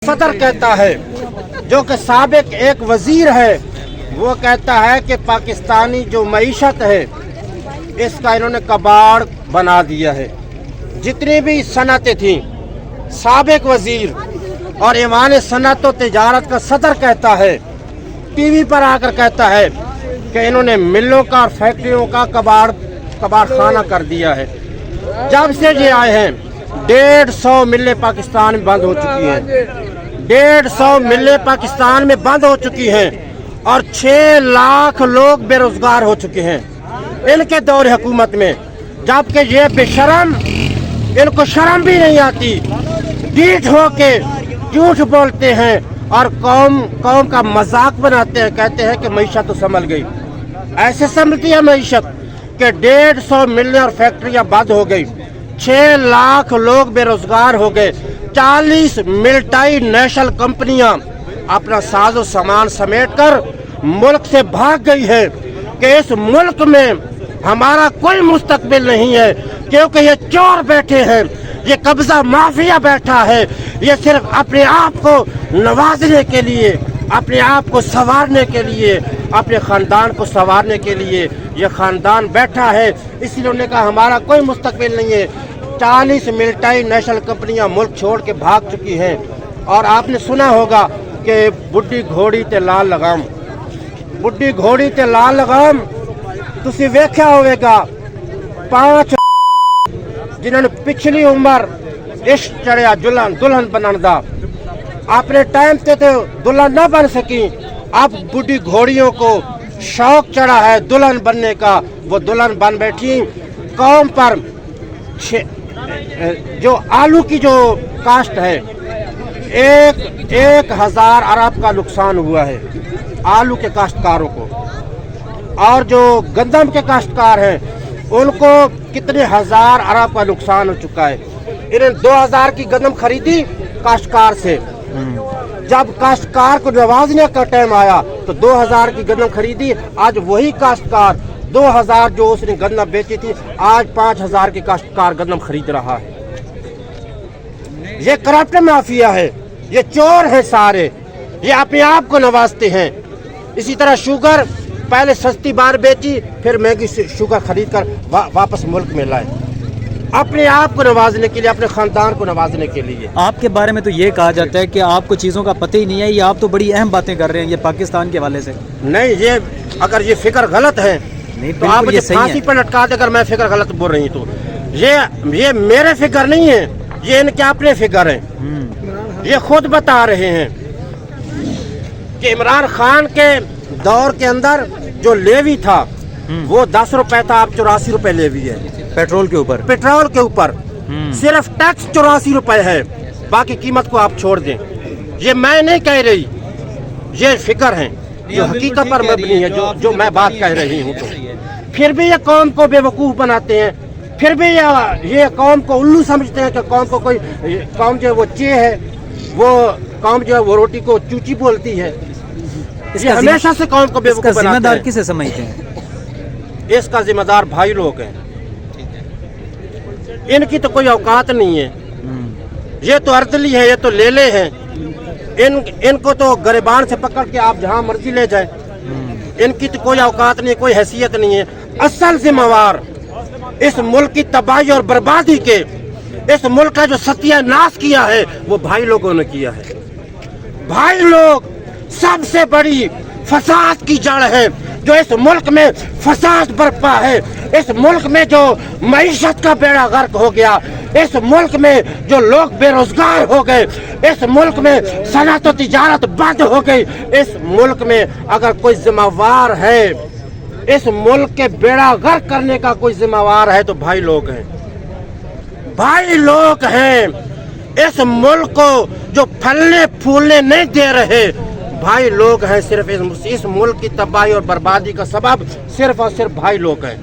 सदर कहता है जो कि साबिक एक वजीर है, वो कहता है कि पाकिस्तानी जो मईशत है इसका इन्होंने कबाड़ बना दिया है। जितनी भी सनतें थीं, साबिक वजीर और ईवान सनत व तिजारत का सदर कहता है, टीवी पर आकर कहता है कि इन्होंने मिलों का और फैक्ट्रियों का कबाड़ खाना कर दिया है। जब से ये आए हैं 150 मिलें पाकिस्तान में बंद हो चुकी हैं, 150 मिलें पाकिस्तान में बंद हो चुकी हैं और 6 लाख लोग बेरोजगार हो चुके हैं इनके दौर हुकूमत में। जबकि ये बेशरम, इनको शर्म भी नहीं आती, डीठ होके झूठ बोलते हैं और कौम का मजाक बनाते हैं। कहते हैं कि मईशत तो संभल गई। ऐसे संभलती है मईशत कि 150 मिलें और फैक्ट्रियां बंद हो गई, 6 लाख लोग बेरोजगार हो गए, 40 मिलिटारी नेशनल कंपनियां अपना साजो सामान समेट कर मुल्क से भाग गई है कि इस मुल्क में हमारा कोई मुस्तकबिल नहीं है, क्योंकि ये चोर बैठे हैं, ये कब्जा माफिया बैठा है। ये सिर्फ अपने आप को नवाजने के लिए, अपने आप को संवारने के लिए, अपने ख़ानदान को संवारने के लिए ये ख़ानदान बैठा है। इसलिए उन्होंने कहा हमारा कोई मुस्तकबिल नहीं है। 40 मिलिटारी नेशनल कंपनियां मुल्क छोड़ के भाग चुकी हैं। और आपने सुना होगा कि बुढ़ी घोड़ी ते लाल लगाम, बुढ़ी घोड़ी ते लाल लगाम तुसी वेख्या होवेगा। 5 जिन्होंने पिछली उम्र इश्क चढ़िया दुल्हन बनने दा, अपने टाइम ते तो दुल्हन ना बन सकी, अब बुढ़ी घोड़ियों को शौक चढ़ा है दुल्हन बनने का, वो दुल्हन बन बैठी। कौम पर जो आलू की जो काश्त है, 1,000 अरब का नुकसान हुआ है आलू के काश्तकारों को। और जो गंदम के काश्तकार हैं उनको कितने हजार अरब का नुकसान हो चुका है। इन्होंने 2000 की गंदम खरीदी काश्तकार से, जब काश्तकार को नवाजने का टाइम आया तो 2000 की गंदम खरीदी। आज वही काश्तकार 2000 जो उसने गंदम बेची थी, आज 5000 के काश्तकार गंदम खरीद रहा है। ये करप्ट माफिया है, ये चोर है सारे, ये अपने आप को नवाजते हैं। इसी तरह शुगर पहले सस्ती बार बेची, फिर महंगी शुगर खरीद कर वापस मुल्क में लाए, अपने आप को नवाजने के लिए, अपने खानदान को नवाजने के लिए। आपके बारे में तो ये कहा जाता है कि आपको चीज़ों का पता ही नहीं है, ये आप तो बड़ी अहम बातें कर रहे हैं ये पाकिस्तान के हवाले से। नहीं, ये अगर ये फिक्र गलत है नहीं तो आप मुझे फांसी पर लटका दे। अगर मैं फिक्र गलत बोल रही तो ये मेरे फिक्र नहीं है, ये इनके अपने फिक्र हैं। ये खुद बता रहे हैं कि इमरान खान के दौर के अंदर जो लेवी था वो 10 रुपए था, अब 84 रुपए लेवी है पेट्रोल के ऊपर। पेट्रोल के ऊपर सिर्फ टैक्स 84 रुपए है, बाकी कीमत को आप छोड़ दें। ये मैं नहीं कह रही, ये फिक्र है जो हकीकत पर मबनी है, जो मैं बात कह रही हूँ। तो फिर भी ये कौम को बेवकूफ़ बनाते हैं, फिर भी ये कौम को उल्लू समझते हैं कि कौम को कोई कौम जो है वो चे है, वो कौम जो है वो रोटी को चूची बोलती है। ये हमेशा से कौम को बेवकूफ़ बनाते हैं। जिम्मेदार किसे समझते हैं? इसका जिम्मेदार भाई लोग हैं, इनकी तो कोई औकात नहीं है। ये तो अर्दली है, ये तो लेले हैं, इनको तो गरिबान से पकड़ के आप जहां मर्जी ले जाए, इनकी तो कोई औकात नहीं, कोई हैसियत नहीं है। असल जिम्मेवार इस मुल्क की तबाही और बर्बादी के, इस मुल्क का जो सत्यानाश किया है वो भाई लोगों ने किया है। भाई लोग सबसे बड़ी फसाद की जड़ है, जो इस मुल्क में फसाद बरपा है, इस मुल्क में जो मईशत का बेड़ा गर्क हो गया, इस मुल्क में जो लोग बेरोजगार हो गए, इस मुल्क में सनत और तिजारत बंद हो गई। इस मुल्क में अगर कोई जिम्मेवार है, इस मुल्क के बेड़ा गर्क करने का कोई जिम्मेवार है तो भाई लोग हैं, भाई लोग हैं। इस मुल्क को जो फलने फूलने नहीं दे रहे भाई लोग हैं। सिर्फ इस मुल्क की तबाही और बर्बादी का सबब सिर्फ और सिर्फ भाई लोग हैं।